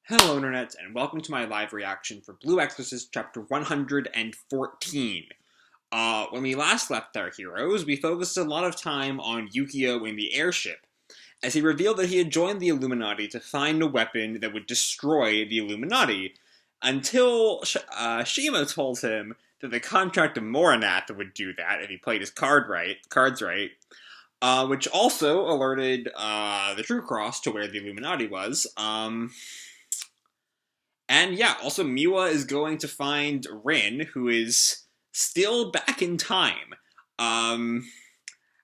Hello Internet, and welcome to my live reaction for Blue Exorcist chapter 114. When we last left our heroes, we focused a lot of time on Yukio in the airship, as he revealed that he had joined the Illuminati to find a weapon that would destroy the Illuminati, until Shima told him that the contract of Moranath would do that if he played his cards right, which also alerted the True Cross to where the Illuminati was. And yeah, also Miwa is going to find Rin, who is still back in time.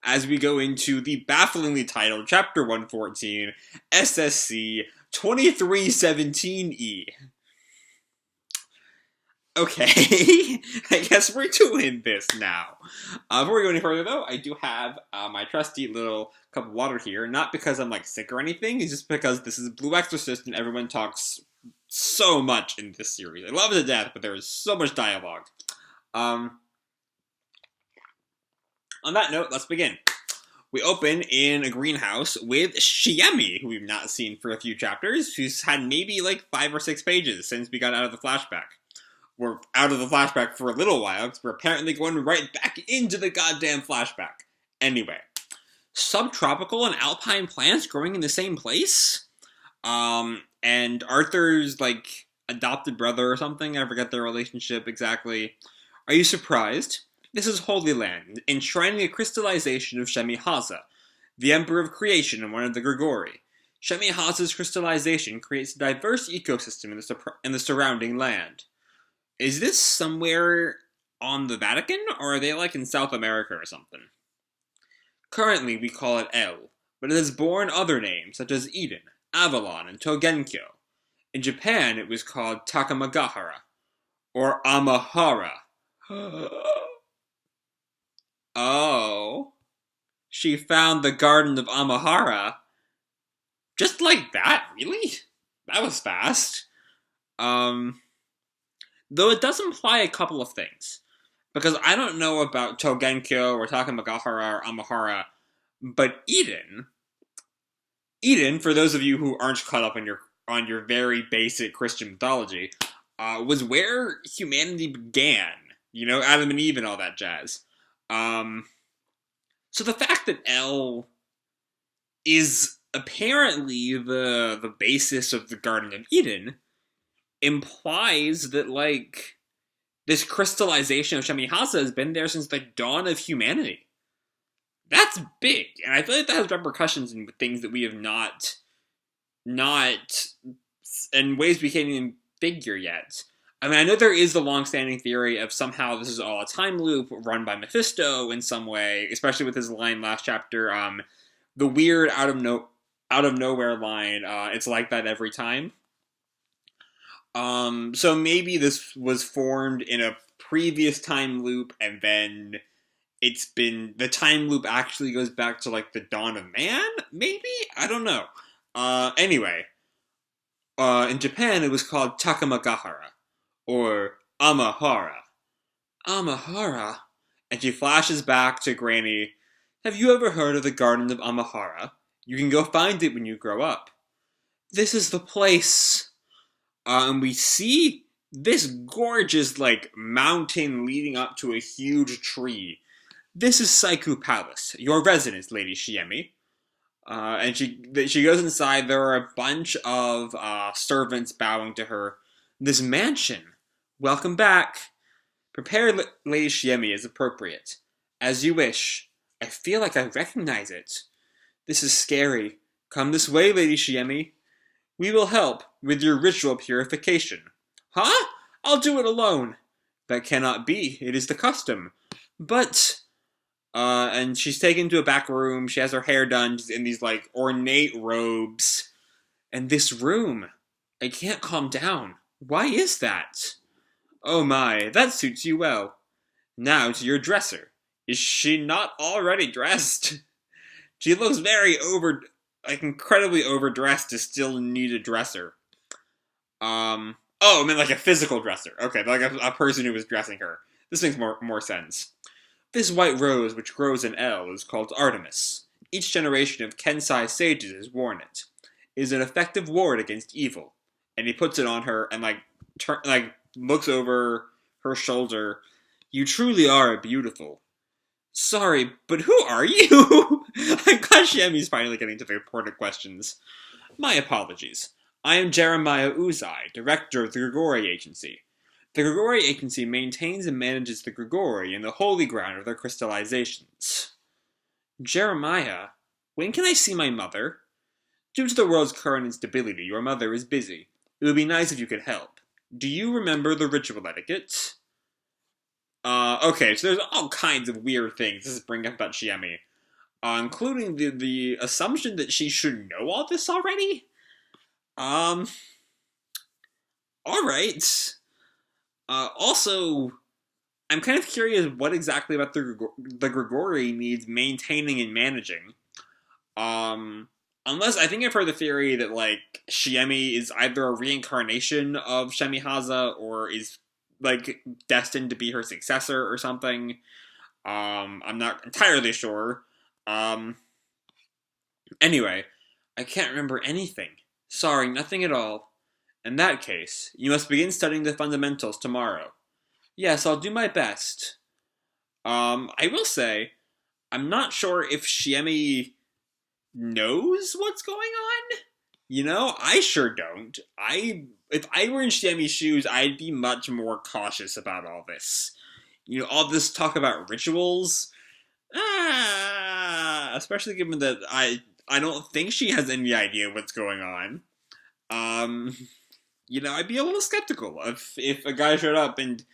As we go into the bafflingly titled Chapter 114, SSC 2317E. Okay, I guess we're doing this now. Before we go any further, though, I do have my trusty little cup of water here. Not because I'm, sick or anything, it's just because this is Blue Exorcist and everyone talks so much in this series. I love it to death, but there is so much dialogue. On that note, let's begin. We open in a greenhouse with Shiemi, who we've not seen for a few chapters, who's had maybe 5 or 6 pages since we got out of the flashback. We're out of the flashback for a little while, because we're apparently going right back into the goddamn flashback. Anyway, subtropical and alpine plants growing in the same place? And Arthur's, adopted brother or something, I forget their relationship exactly. Are you surprised? This is Holy Land, enshrining a crystallization of Shemi Haza, the Emperor of Creation and one of the Grigori. Shemi Haza's crystallization creates a diverse ecosystem in the surrounding land. Is this somewhere on the Vatican, or are they, in South America or something? Currently, we call it El, but it has borne other names, such as Eden, Avalon, and Togenkyo. In Japan, it was called Takamagahara, or Amahara. Oh, she found the Garden of Amahara? Just like that, really? That was fast. Though it does imply a couple of things. Because I don't know about Togenkyo or Takamagahara or Amahara, but Eden, for those of you who aren't caught up on your very basic Christian mythology, was where humanity began. Adam and Eve and all that jazz. So the fact that El is apparently the basis of the Garden of Eden implies that, this crystallization of Shemi Haza has been there since the dawn of humanity. That's big, and I feel like that has repercussions in things that we have not in ways we can't even figure yet. I mean, I know there is the long-standing theory of somehow this is all a time loop run by Mephisto in some way, especially with his line last chapter, the weird out of nowhere line, it's like that every time. So maybe this was formed in a previous time loop, and then the time loop actually goes back to, the dawn of man? Maybe? I don't know. Anyway, in Japan it was called Takamagahara, or Amahara. Amahara? And she flashes back to Granny. Have you ever heard of the Garden of Amahara? You can go find it when you grow up. This is the place. And we see this gorgeous, mountain leading up to a huge tree. This is Saiku Palace, your residence, Lady Shiemi. And she goes inside. There are a bunch of servants bowing to her. This mansion. Welcome back. Prepare Lady Shiemi as appropriate. As you wish. I feel like I recognize it. This is scary. Come this way, Lady Shiemi. We will help with your ritual purification. Huh? I'll do it alone. That cannot be. It is the custom. But, and she's taken to a back room. She has her hair done. She's in these, ornate robes. And this room. I can't calm down. Why is that? Oh my, that suits you well. Now to your dresser. Is she not already dressed? She looks very incredibly overdressed to still need a dresser. Oh, I mean a physical dresser. Okay, a person who was dressing her. This makes more sense. This white rose which grows in El is called Artemis. Each generation of Kensai sages has worn it. It is an effective ward against evil. And he puts it on her and, looks over her shoulder. You truly are beautiful. Sorry, but who are you? I'm glad Shiemi's finally getting to the important questions. My apologies. I am Jeremiah Uzai, director of the Grigori Agency. The Grigori Agency maintains and manages the Grigori and the holy ground of their crystallizations. Jeremiah, when can I see my mother? Due to the world's current instability, your mother is busy. It would be nice if you could help. Do you remember the ritual etiquette? Okay, so there's all kinds of weird things this is bringing up about Shiemi. Including the assumption that she should know all this already? Alright. Also, I'm kind of curious what exactly about the Grigori needs maintaining and managing. Unless, I think I've heard the theory that, Shiemi is either a reincarnation of Shemihaza, or is, destined to be her successor or something. I'm not entirely sure. Anyway, I can't remember anything. Sorry, nothing at all. In that case, you must begin studying the fundamentals tomorrow. Yes, I'll do my best. I will say, I'm not sure if Shiemi knows what's going on. I sure don't. If I were in Shiemi's shoes, I'd be much more cautious about all this. All this talk about rituals. Especially given that I don't think she has any idea what's going on. I'd be a little skeptical if a guy showed up and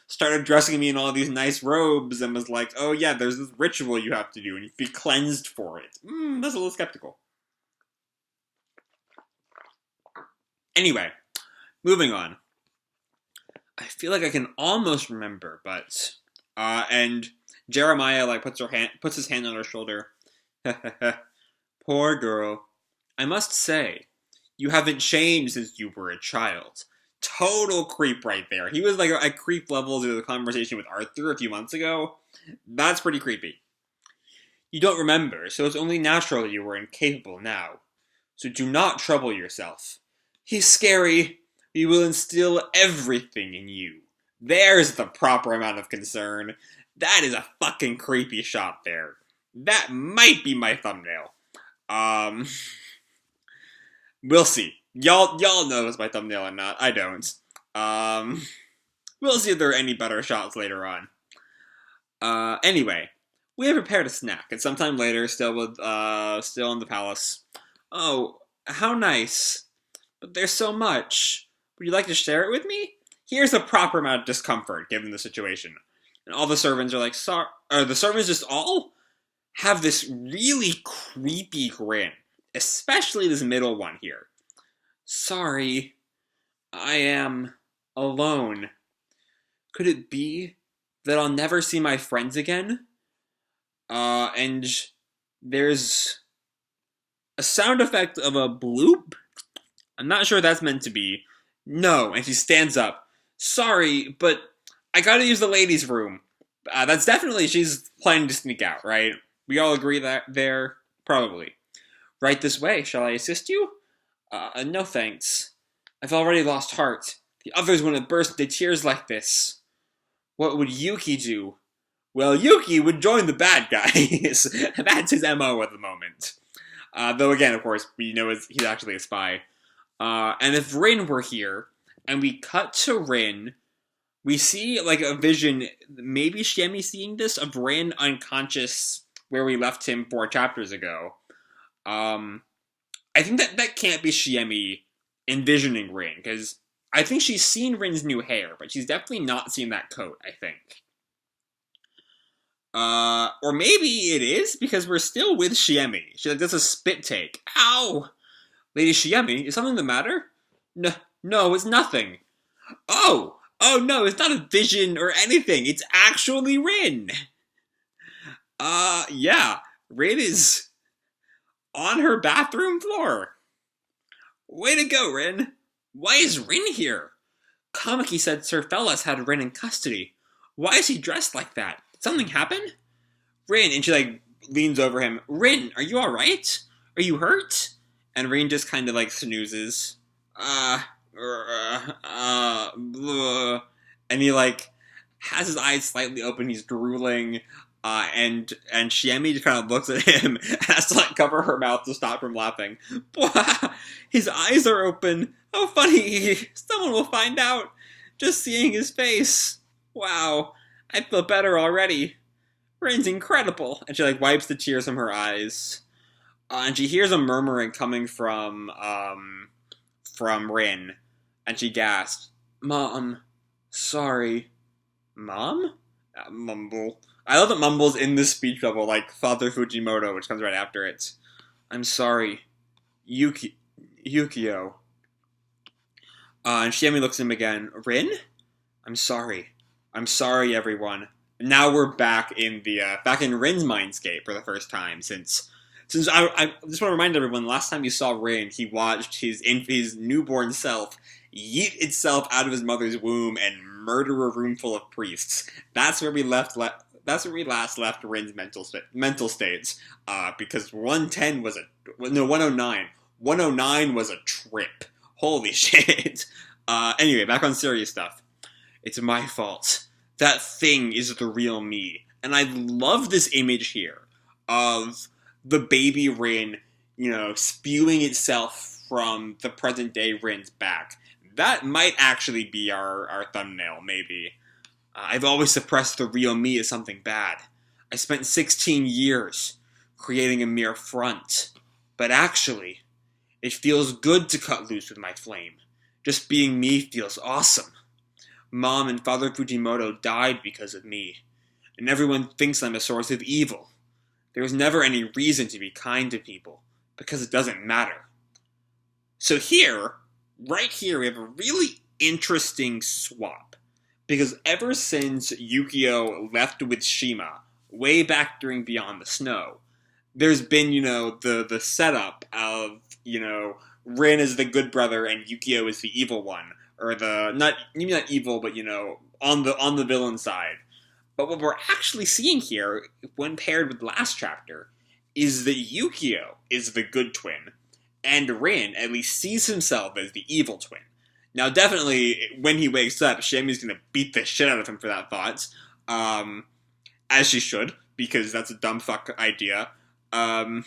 started dressing me in all these nice robes and was like, oh yeah, there's this ritual you have to do and you'd be cleansed for it. That's a little skeptical. Anyway, moving on. I feel like I can almost remember, but and Jeremiah puts his hand on her shoulder. Poor girl. I must say, you haven't changed since you were a child. Total creep right there. He was at creep level to the conversation with Arthur a few months ago. That's pretty creepy. You don't remember, so it's only natural that you were incapable now. So do not trouble yourself. He's scary. We will instill everything in you. There's the proper amount of concern. That is a fucking creepy shot there. That might be my thumbnail. We'll see. Y'all know it's my thumbnail or not. I don't. We'll see if there are any better shots later on. Anyway, we have prepared a snack, and sometime later, still in the palace. Oh, how nice. But there's so much. Would you like to share it with me? Here's a proper amount of discomfort, given the situation. And all the servants are like, sorry. The servants just all have this really creepy grin. Especially this middle one here. Sorry, I am alone. Could it be that I'll never see my friends again? And there's a sound effect of a bloop? I'm not sure what that's meant to be. No, and she stands up. Sorry, but I gotta use the ladies' room. That's definitely, she's planning to sneak out, right? We all agree that there? Probably. Right this way, shall I assist you? No thanks. I've already lost heart. The others wouldn't burst into tears like this. What would Yuki do? Well, Yuki would join the bad guys. That's his MO at the moment. Though again, of course, we know he's actually a spy. And if Rin were here, and we cut to Rin, we see a vision, maybe Shiemi seeing this, of Rin unconscious where we left him 4 chapters ago. I think that can't be Shiemi envisioning Rin, because I think she's seen Rin's new hair, but she's definitely not seen that coat, I think. Or maybe it is, because we're still with Shiemi. She does a spit take. Ow! Lady Shiemi, is something the matter? No, it's nothing. Oh no, it's not a vision or anything. It's actually Rin. Yeah. Rin is on her bathroom floor. Way to go, Rin. Why is Rin here? Kamaki said Sir Fellas had Rin in custody. Why is he dressed like that? Did something happen? Rin, and she leans over him. Rin, are you alright? Are you hurt? And Rin just kind of snoozes. Blah. And he, like, has his eyes slightly open, he's drooling, and Shiemi just kind of looks at him and has to, like, cover her mouth to stop from laughing. His eyes are open. How funny. Someone will find out. Just seeing his face. Wow. I feel better already. Rin's incredible. And she, like, wipes the tears from her eyes. And she hears a murmuring coming from Rin. And she gasps, "Mom, sorry." Mom? Mumble. I love that Mumble's in this speech bubble, like Father Fujimoto, which comes right after it. "I'm sorry. Yukio." And Shiemi looks at him again. "Rin? I'm sorry. I'm sorry, everyone." Now we're back in Rins Mindscape for the first time since I just want to remind everyone, last time you saw Rin, he watched his newborn self yeet itself out of his mother's womb and murder a room full of priests. That's where we last left Rin's mental states. Because 110 was 109. 109 was a trip. Holy shit. Anyway, back on serious stuff. "It's my fault. That thing is the real me." And I love this image here of the baby Rin, spewing itself from the present day Rin's back. That might actually be our thumbnail, maybe. "I've always suppressed the real me as something bad. I spent 16 years creating a mere front. But actually, it feels good to cut loose with my flame. Just being me feels awesome. Mom and Father Fujimoto died because of me, and everyone thinks I'm a source of evil. There was never any reason to be kind to people, because it doesn't matter." So right here, we have a really interesting swap. Because ever since Yukio left with Shima, way back during Beyond the Snow, there's been, the setup of, Rin is the good brother and Yukio is the evil one. Or not evil, but, on the villain side. But what we're actually seeing here, when paired with the last chapter, is that Yukio is the good twin, and Rin at least sees himself as the evil twin. Now, definitely, when he wakes up, Shiemi's gonna beat the shit out of him for that thought. As she should, because that's a dumb fuck idea. Of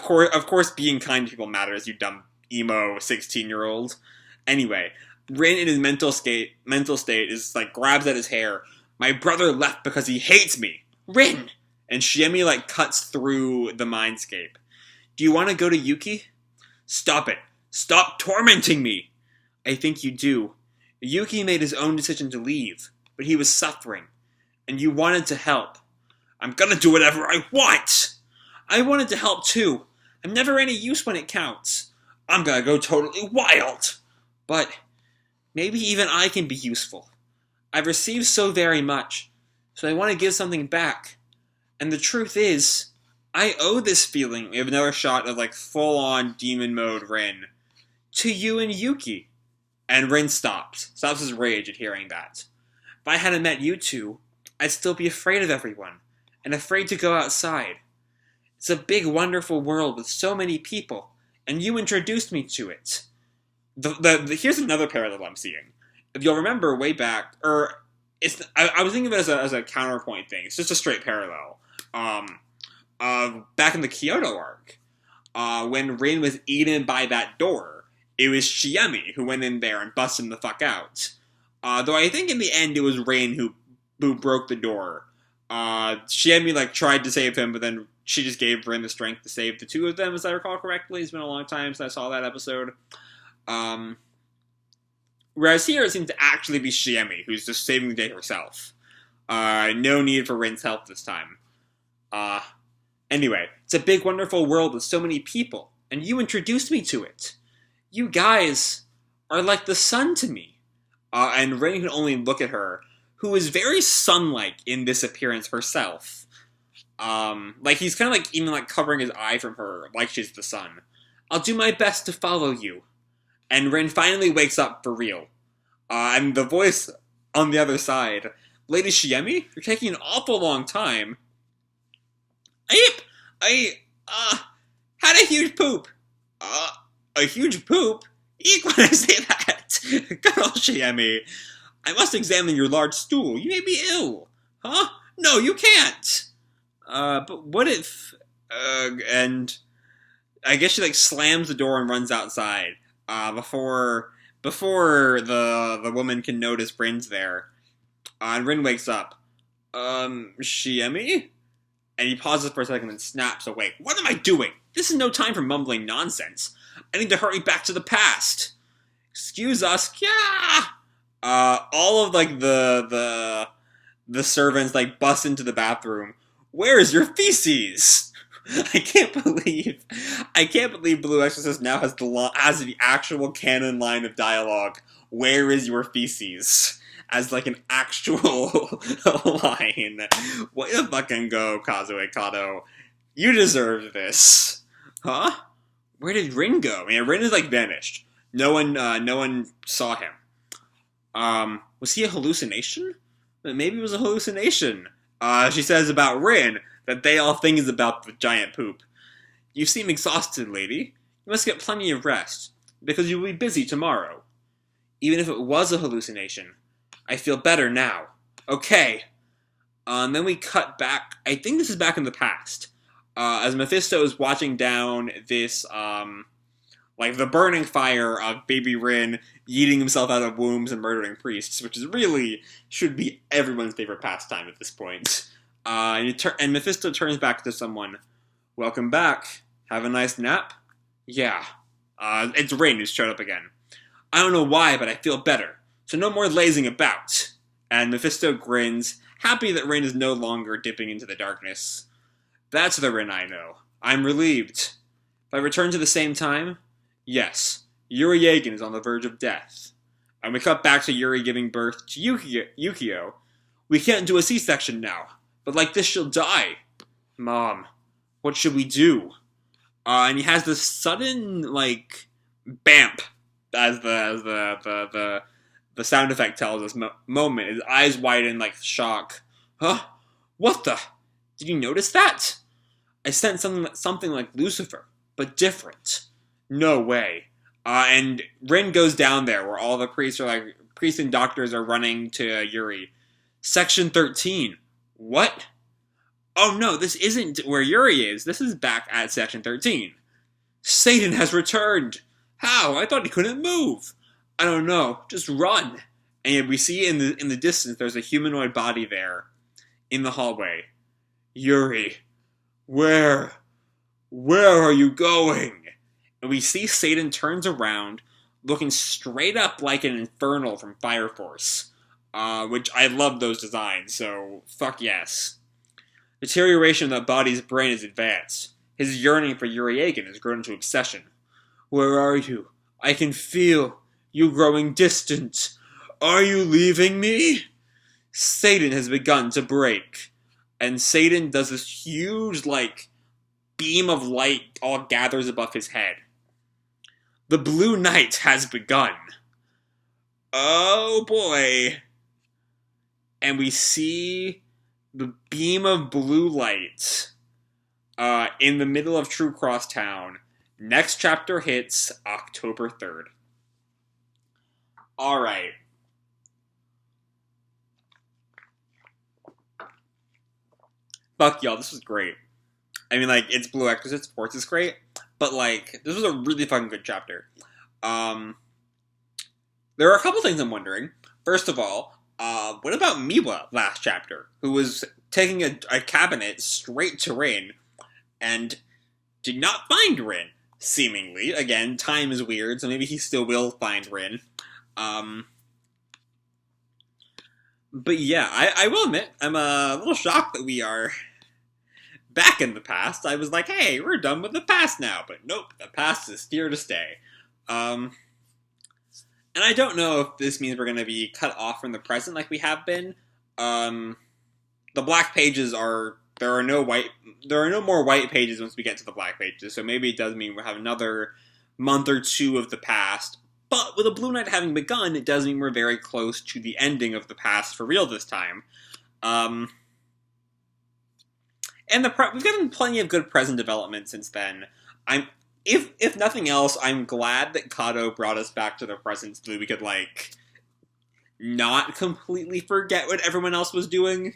course, being kind to people matters, you dumb emo 16-year-old. Anyway, Rin in his mental state is like grabs at his hair. "My brother left because he hates me. Rin!" And Shiemi like cuts through the mindscape. "Do you want to go to Yuki?" "Stop it. Stop tormenting me." "I think you do. Yuki made his own decision to leave, but he was suffering, and you wanted to help." "I'm gonna do whatever I want." "I wanted to help too. I'm never any use when it counts. I'm gonna go totally wild. But maybe even I can be useful. I've received so very much, so I want to give something back. And the truth is, I owe this feeling," we have another shot of like full-on demon mode Rin, "to you and Yuki." And Rin stops his rage at hearing that. "If I hadn't met you two, I'd still be afraid of everyone, and afraid to go outside. It's a big, wonderful world with so many people, and you introduced me to it." Here's another parallel I'm seeing. If you'll remember way back, I was thinking of it as a counterpoint thing. It's just a straight parallel. Back in the Kyoto arc, when Rin was eaten by that door, it was Shiemi who went in there and busted him the fuck out. Though I think in the end it was Rin who broke the door. Shiemi like tried to save him, but then she just gave Rin the strength to save the two of them, as I recall correctly. It's been a long time since I saw that episode. Whereas here it seems to actually be Shiemi who's just saving the day herself. No need for Rin's help this time. Anyway, it's a big, wonderful world with so many people, and you introduced me to it. You guys are like the sun to me. And Rin can only look at her, who is very sun-like in this appearance herself. Like he's kind of like even like covering his eye from her, like she's the sun. "I'll do my best to follow you." And Rin finally wakes up for real. And the voice on the other side, "Lady Shiemi, you're taking an awful long time." I had a huge poop." A huge poop? Eek when I say that! Good old Shiemi. I must examine your large stool. You may be ill. Huh? No, you can't! But what if... and... I guess she, slams the door and runs outside, before the woman can notice Rin's there. And Rin wakes up. Shiemi? And he pauses for a second and snaps awake. What am I doing? This is no time for mumbling nonsense. I need to hurry back to the past. Excuse us. Yeah! All of, the servants, bust into the bathroom. Where is your feces? I can't believe Blue Exorcist now has the actual canon line of dialogue. Where is your feces? As an actual line. Way to fucking go, Kazue Kato. You deserve this. Huh? Where did Rin go? Man, Rin is vanished. No one saw him. Was he a hallucination? Maybe it was a hallucination. She says about Rin that they all think is about the giant poop. You seem exhausted, lady. You must get plenty of rest, because you will be busy tomorrow. Even if it was a hallucination, I feel better now. Okay. And then we cut back. I think this is back in the past. As Mephisto is watching down this, the burning fire of baby Rin yeeting himself out of wombs and murdering priests, which is really should be everyone's favorite pastime at this point. And Mephisto turns back to someone. Welcome back. Have a nice nap? Yeah. It's Rin who's showed up again. I don't know why, but I feel better. So no more lazing about. And Mephisto grins, happy that Rin is no longer dipping into the darkness. That's the Rin I know. I'm relieved. If I return to the same time? Yes. Yuri Yagin is on the verge of death. And we cut back to Yuri giving birth to Yukio. We can't do a C-section now. But like this, she'll die. Mom, what should we do? And he has this sudden, bamp, as the sound effect tells us, moment. His eyes widen shock. Huh? What the? Did you notice that? I sensed something like Lucifer, but different. No way. And Rin goes down there, where all the priests and doctors are running to Yuri. Section 13. What? Oh no, this isn't where Yuri is. This is back at Section 13. Satan has returned. How? I thought he couldn't move. I don't know. Just run. And we see in the distance there's a humanoid body there in the hallway. Yuri, where are you going? And we see Satan turns around, looking straight up like an Infernal from Fire Force. Which I love those designs, so fuck yes. Deterioration of that body's brain is advanced. His yearning for Yuri Yagin has grown into obsession. Where are you? I can feel you growing distant. Are you leaving me? Satan has begun to break. And Satan does this huge, beam of light all gathers above his head. The blue night has begun. Oh boy. And we see the beam of blue light in the middle of True Cross Town. Next chapter hits October 3rd. Alright. Fuck y'all, this was great. I mean, it's Blue Exorcist, of course it's great, but, this was a really fucking good chapter. There are a couple things I'm wondering. First of all, what about Miwa last chapter, who was taking a cabinet straight to Rin, and did not find Rin, seemingly. Again, time is weird, so maybe he still will find Rin. But yeah, I will admit, I'm a little shocked that we are back in the past. I was like, hey, we're done with the past now, but nope, the past is here to stay. And I don't know if this means we're going to be cut off from the present like we have been. The black pages there are no more white pages once we get to the black pages, so maybe it does mean we'll have another month or two of the past. But with a Blue Night having begun, it does mean we're very close to the ending of the past for real this time. And we've gotten plenty of good present development since then. if nothing else, I'm glad that Kato brought us back to the present so that we could, like, not completely forget what everyone else was doing.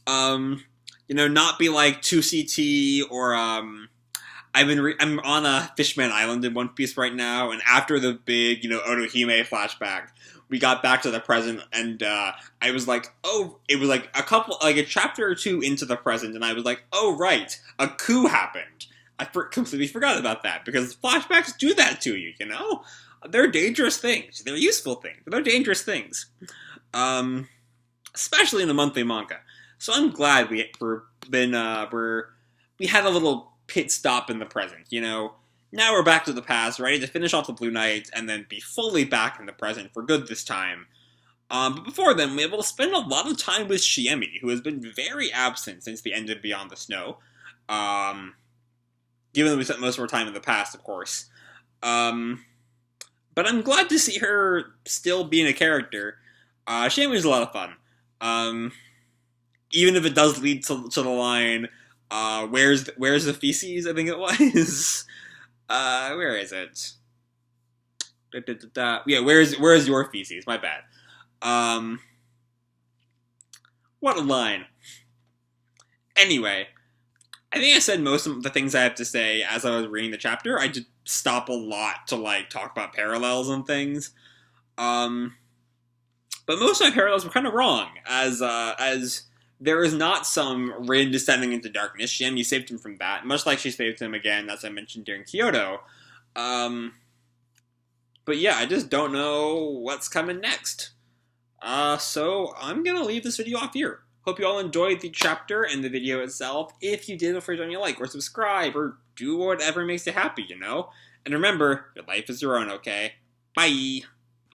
Not be like 2CT or, I'm on a Fishman Island in One Piece right now, and after the big, Otohime flashback, we got back to the present, and, I was like, oh, it was like a chapter or two into the present, and I was like, oh, right, a coup happened. I completely forgot about that, because flashbacks do that to you, They're dangerous things. They're useful things. They're dangerous things. Especially in a monthly manga. So I'm glad we had a little pit stop in the present, Now we're back to the past, ready to finish off the Blue Knights, and then be fully back in the present for good this time. But before then, we will spend a lot of time with Shiemi, who has been very absent since the end of Beyond the Snow. Given that we spent most of our time in the past, of course. But I'm glad to see her still being a character. Shiemi's a lot of fun. Even if it does lead to the line, where's the feces, I think it was. Where is it? Yeah, where's your feces? My bad. What a line. Anyway, I think I said most of the things I have to say as I was reading the chapter. I did stop a lot to, like, talk about parallels and things. But most of my parallels were kind of wrong, as there is not some Rin descending into darkness. Shiemi saved him from that, much like she saved him again, as I mentioned during Kyoto. But yeah, I just don't know what's coming next. So I'm gonna leave this video off here. Hope you all enjoyed the chapter and the video itself. If you did, feel free to leave a like or subscribe or do whatever makes you happy, And remember, your life is your own, okay? Bye!